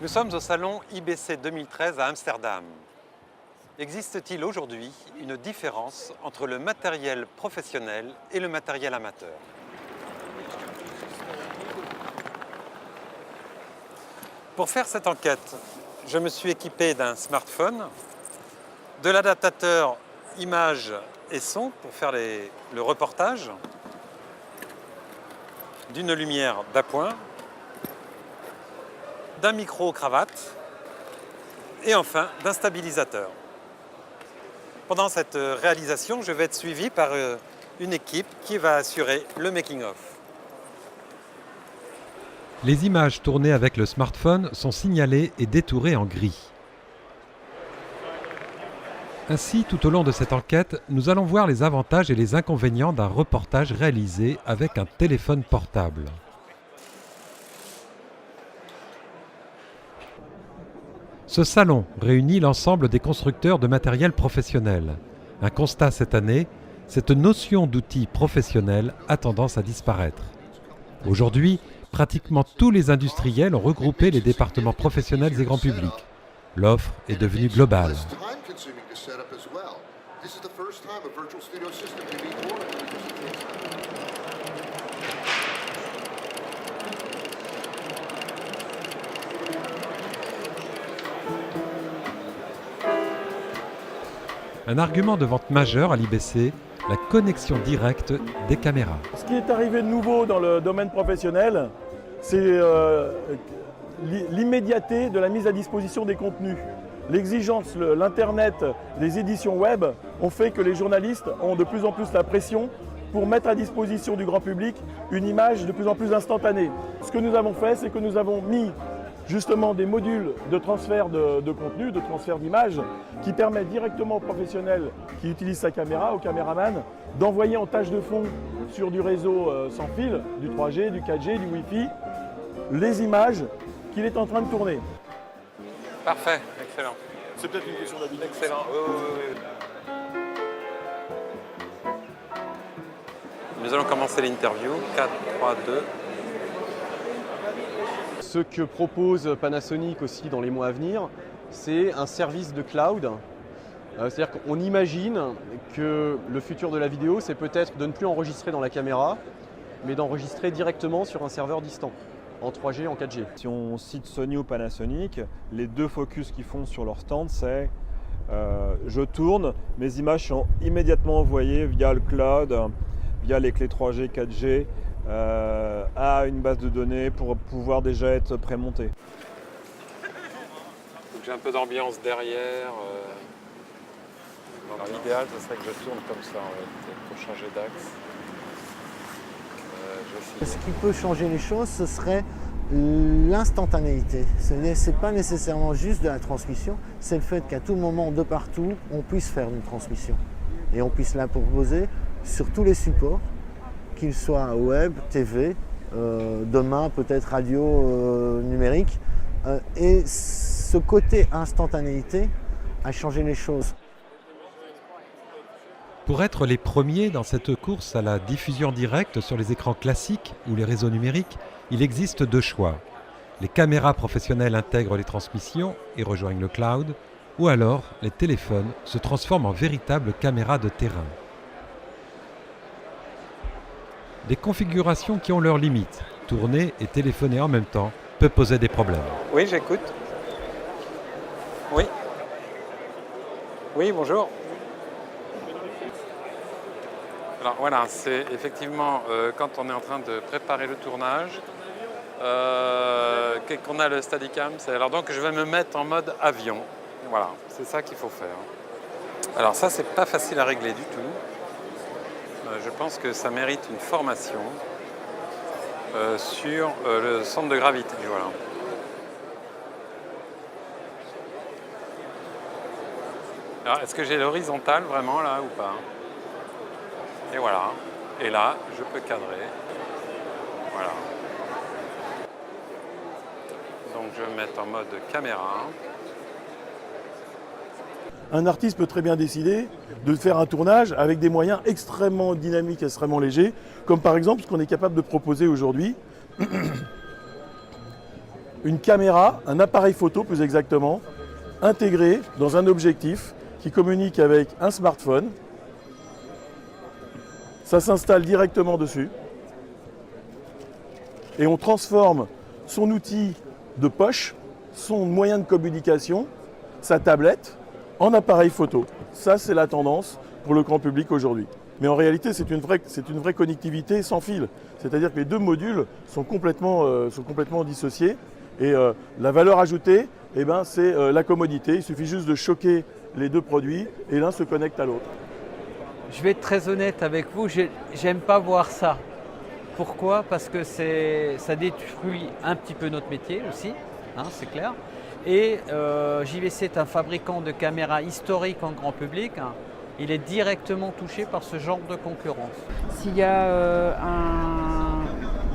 Nous sommes au salon IBC 2013 à Amsterdam. Existe-t-il aujourd'hui une différence entre le matériel professionnel et le matériel amateur? Pour faire cette enquête, je me suis équipé d'un smartphone, de l'adaptateur image et son pour faire le reportage, d'une lumière d'appoint, d'un micro-cravate et enfin d'un stabilisateur. Pendant cette réalisation, je vais être suivi par une équipe qui va assurer le making-of. Les images tournées avec le smartphone sont signalées et détourées en gris. Ainsi, tout au long de cette enquête, nous allons voir les avantages et les inconvénients d'un reportage réalisé avec un téléphone portable. Ce salon réunit l'ensemble des constructeurs de matériel professionnel. Un constat cette année, cette notion d'outil professionnel a tendance à disparaître. Aujourd'hui, pratiquement tous les industriels ont regroupé les départements professionnels et grand public. L'offre est devenue globale. Un argument de vente majeur à l'IBC, la connexion directe des caméras. Ce qui est arrivé de nouveau dans le domaine professionnel, c'est l'immédiateté de la mise à disposition des contenus. L'exigence, l'Internet, les éditions web ont fait que les journalistes ont de plus en plus la pression pour mettre à disposition du grand public une image de plus en plus instantanée. Ce que nous avons fait, c'est que nous avons mis justement des modules de transfert de contenu, de transfert d'images, qui permettent directement au professionnel qui utilise sa caméra, au caméraman, d'envoyer en tâche de fond sur du réseau sans fil, du 3G, du 4G, du Wi-Fi, les images qu'il est en train de tourner. Parfait, excellent. C'est peut-être une question d'habitude. Excellent. Oui. Nous allons commencer l'interview. 4, 3, 2. Ce que propose Panasonic aussi dans les mois à venir, c'est un service de cloud. C'est-à-dire qu'on imagine que le futur de la vidéo, c'est peut-être de ne plus enregistrer dans la caméra, mais d'enregistrer directement sur un serveur distant, en 3G, en 4G. Si on cite Sony ou Panasonic, les deux focus qu'ils font sur leur stand, c'est je tourne, mes images sont immédiatement envoyées via le cloud, via les clés 3G, 4G, à une base de données pour pouvoir déjà être prémonté. J'ai un peu d'ambiance derrière. L'idéal, ce serait que je tourne comme ça en réalité, pour changer d'axe. Ce qui peut changer les choses, ce serait l'instantanéité. Ce n'est pas nécessairement juste de la transmission, c'est le fait qu'à tout moment, de partout, on puisse faire une transmission. Et on puisse la proposer sur tous les supports, qu'ils soient web, TV, demain peut-être radio numérique. Et ce côté instantanéité a changé les choses. Pour être les premiers dans cette course à la diffusion directe sur les écrans classiques ou les réseaux numériques, il existe deux choix. Les caméras professionnelles intègrent les transmissions et rejoignent le cloud, ou alors les téléphones se transforment en véritables caméras de terrain. Des configurations qui ont leurs limites. Tourner et téléphoner en même temps peut poser des problèmes. Oui, j'écoute. Oui. Oui, bonjour. Alors voilà, c'est effectivement quand on est en train de préparer le tournage, qu'on a le Steadicam, alors donc je vais me mettre en mode avion. Voilà, c'est ça qu'il faut faire. Alors ça, c'est pas facile à régler du tout. Je pense que ça mérite une formation sur le centre de gravité. Voilà. Alors, est-ce que j'ai l'horizontale vraiment là ou pas? Et voilà. Et là, je peux cadrer. Voilà. Donc je vais me mettre en mode caméra. Un artiste peut très bien décider de faire un tournage avec des moyens extrêmement dynamiques, extrêmement légers, comme par exemple ce qu'on est capable de proposer aujourd'hui, une caméra, un appareil photo plus exactement, intégré dans un objectif qui communique avec un smartphone. Ça s'installe directement dessus et on transforme son outil de poche, son moyen de communication, sa tablette, en appareil photo. Ça, c'est la tendance pour le grand public aujourd'hui. Mais en réalité, c'est une vraie connectivité sans fil. C'est-à-dire que les deux modules sont complètement dissociés. Et la valeur ajoutée, eh ben, c'est la commodité. Il suffit juste de choquer les deux produits et l'un se connecte à l'autre. Je vais être très honnête avec vous, j'aime pas voir ça. Pourquoi? Parce que ça détruit un petit peu notre métier aussi, hein, c'est clair. Et JVC est un fabricant de caméras historiques en grand public. Hein. Il est directement touché par ce genre de concurrence. S'il y a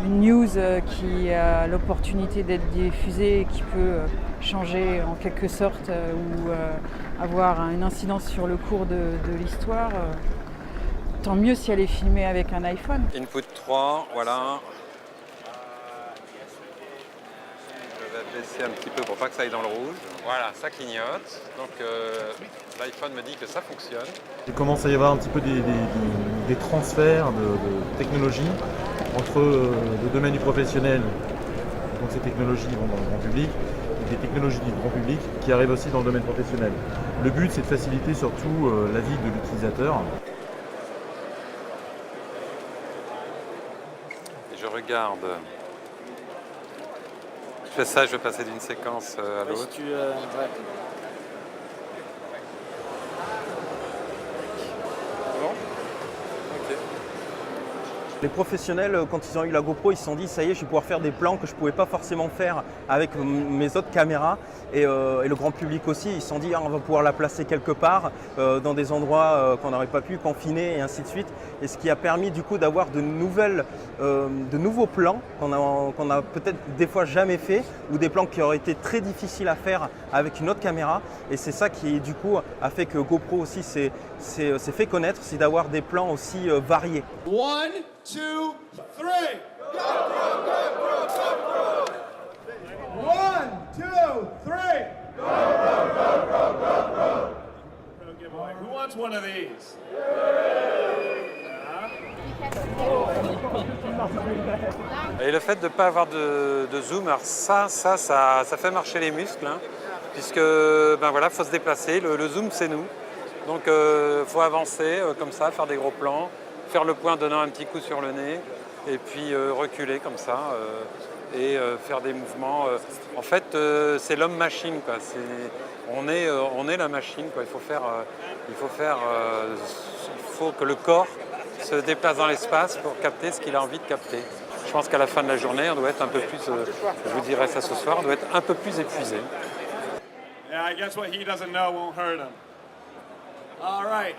une news qui a l'opportunité d'être diffusée et qui peut changer en quelque sorte ou avoir une incidence sur le cours de l'histoire, tant mieux si elle est filmée avec un iPhone. Input 3, voilà. Je vais baisser un petit peu pour pas que ça aille dans le rouge. Voilà, ça clignote. Donc l'iPhone me dit que ça fonctionne. Il commence à y avoir un petit peu des transferts de technologies entre le domaine du professionnel, donc ces technologies vont dans le grand public, et des technologies du grand public qui arrivent aussi dans le domaine professionnel. Le but, c'est de faciliter surtout la vie de l'utilisateur. Je regarde. Je fais ça, je vais passer d'une séquence à l'autre. Les professionnels, quand ils ont eu la GoPro, ils se sont dit ça y est, je vais pouvoir faire des plans que je ne pouvais pas forcément faire avec mes autres caméras. Et le grand public aussi, ils se sont dit on va pouvoir la placer quelque part, dans des endroits qu'on n'aurait pas pu confiner et ainsi de suite. Et ce qui a permis du coup d'avoir de nouveaux plans qu'on a peut-être des fois jamais fait, ou des plans qui auraient été très difficiles à faire avec une autre caméra. Et c'est ça qui du coup a fait que GoPro aussi s'est fait connaître, c'est d'avoir des plans aussi variés. 1, 2, 3. Go, go, go, go, go, go. 1, 2, 3. Go, go, go, go, go. Who wants one of these? Et le fait de ne pas avoir de zoom, alors ça fait marcher les muscles, hein, puisque ben voilà, faut se déplacer. Le zoom, c'est nous. Donc faut avancer comme ça, faire des gros plans, faire le point donnant un petit coup sur le nez, et puis reculer comme ça, et faire des mouvements. En fait, c'est l'homme-machine, quoi. On est la machine, quoi. Il faut que le corps se déplace dans l'espace pour capter ce qu'il a envie de capter. Je pense qu'à la fin de la journée, on doit être un peu plus, je vous dirai ça ce soir, on doit être un peu plus épuisé. Yeah, I guess what he doesn't know won't hurt him. All right.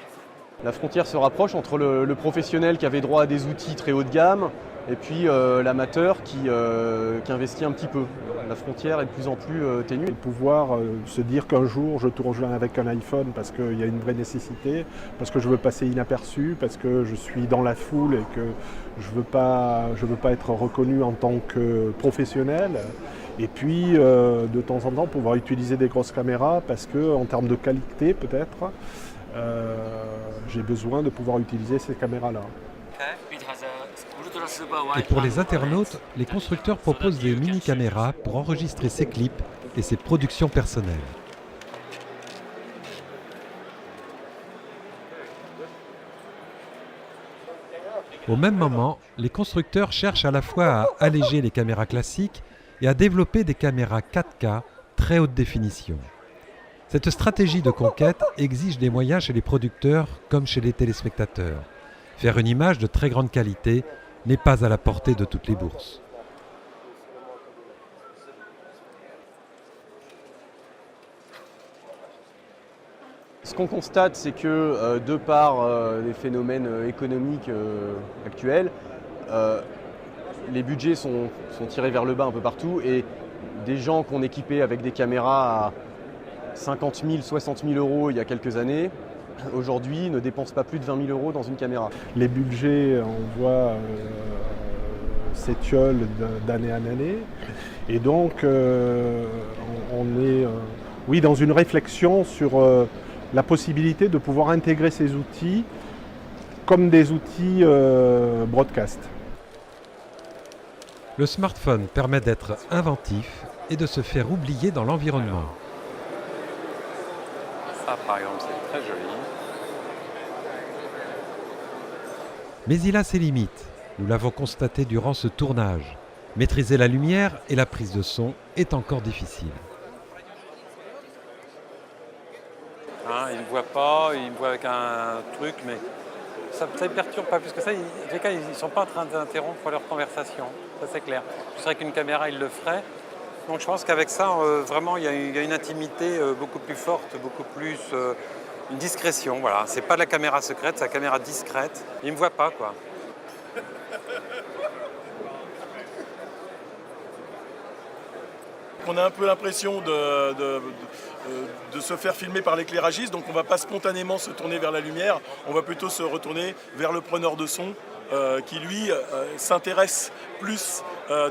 La frontière se rapproche entre le professionnel qui avait droit à des outils très haut de gamme et puis l'amateur qui investit un petit peu. La frontière est de plus en plus ténue. De pouvoir se dire qu'un jour je tourne avec un iPhone parce qu'il y a une vraie nécessité, parce que je veux passer inaperçu, parce que je suis dans la foule et que je veux pas être reconnu en tant que professionnel. Et puis de temps en temps pouvoir utiliser des grosses caméras parce que en termes de qualité peut-être, j'ai besoin de pouvoir utiliser ces caméras-là. Et pour les internautes, les constructeurs proposent des mini-caméras pour enregistrer ses clips et ses productions personnelles. Au même moment, les constructeurs cherchent à la fois à alléger les caméras classiques et à développer des caméras 4K très haute définition. Cette stratégie de conquête exige des moyens chez les producteurs comme chez les téléspectateurs. Faire une image de très grande qualité n'est pas à la portée de toutes les bourses. Ce qu'on constate, c'est que de par les phénomènes économiques actuels, les budgets sont tirés vers le bas un peu partout et des gens qu'on équipait avec des caméras à 50 000, 60 000 euros il y a quelques années, aujourd'hui ne dépensent pas plus de 20 000 euros dans une caméra. Les budgets, on voit s'étiole d'année en année. Et donc, on est oui, dans une réflexion sur la possibilité de pouvoir intégrer ces outils comme des outils broadcast. Le smartphone permet d'être inventif et de se faire oublier dans l'environnement. Ça, par exemple, c'est très joli. Mais il a ses limites. Nous l'avons constaté durant ce tournage. Maîtriser la lumière et la prise de son est encore difficile. Hein, il ne me voit pas, il me voit avec un truc, mais ça ne perturbe pas plus que ça. En tout cas, ils ne sont pas en train d'interrompre leur conversation, ça c'est clair. Je serais qu'une caméra, ils le feraient. Donc je pense qu'avec ça, vraiment, il y a une intimité beaucoup plus forte, beaucoup plus une discrétion. Voilà, c'est pas de la caméra secrète, c'est la caméra discrète. Ils ne me voient pas, quoi. On a un peu l'impression de se faire filmer par l'éclairagiste, donc on ne va pas spontanément se tourner vers la lumière, on va plutôt se retourner vers le preneur de son qui lui s'intéresse plus à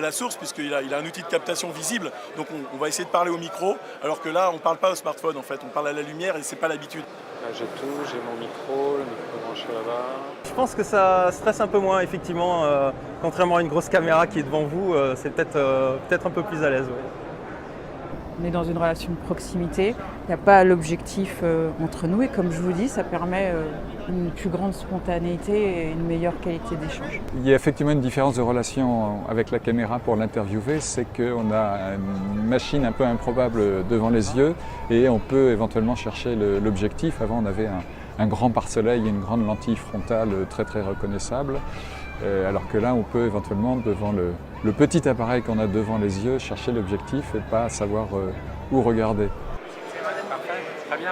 la source puisqu'il a un outil de captation visible, donc on va essayer de parler au micro, alors que là on ne parle pas au smartphone en fait, on parle à la lumière et c'est pas l'habitude. Là j'ai tout, j'ai mon micro, le micro branché là-bas. Je pense que ça stresse un peu moins, effectivement. Contrairement à une grosse caméra qui est devant vous, c'est peut-être un peu plus à l'aise. Ouais. On est dans une relation de proximité, il n'y a pas l'objectif entre nous et comme je vous dis, ça permet une plus grande spontanéité et une meilleure qualité d'échange. Il y a effectivement une différence de relation avec la caméra pour l'interviewer, c'est qu'on a une machine un peu improbable devant les yeux et on peut éventuellement chercher l'objectif. Avant on avait un grand pare-soleil et une grande lentille frontale très très reconnaissable. Alors que là, on peut éventuellement, devant le petit appareil qu'on a devant les yeux, chercher l'objectif et pas savoir où regarder. C'est parfait, très bien.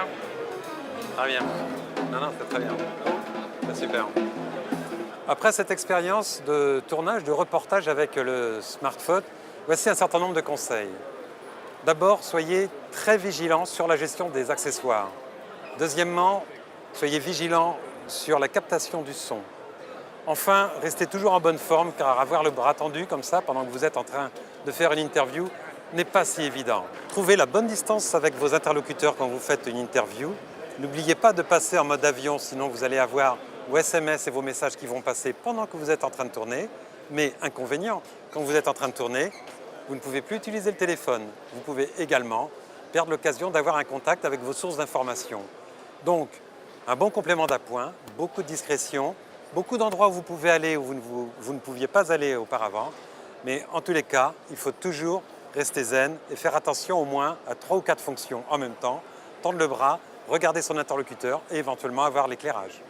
Très bien. Non, c'est très bien. C'est super. Après cette expérience de tournage, de reportage avec le smartphone, voici un certain nombre de conseils. D'abord, soyez très vigilants sur la gestion des accessoires. Deuxièmement, soyez vigilants sur la captation du son. Enfin, restez toujours en bonne forme car avoir le bras tendu comme ça pendant que vous êtes en train de faire une interview n'est pas si évident. Trouvez la bonne distance avec vos interlocuteurs quand vous faites une interview. N'oubliez pas de passer en mode avion, sinon vous allez avoir vos SMS et vos messages qui vont passer pendant que vous êtes en train de tourner. Mais inconvénient, quand vous êtes en train de tourner, vous ne pouvez plus utiliser le téléphone. Vous pouvez également perdre l'occasion d'avoir un contact avec vos sources d'information. Donc, un bon complément d'appoint, beaucoup de discrétion, beaucoup d'endroits où vous pouvez aller où vous ne pouviez pas aller auparavant. Mais en tous les cas, il faut toujours rester zen et faire attention au moins à 3 ou 4 fonctions en même temps. Tendre le bras, regarder son interlocuteur et éventuellement avoir l'éclairage.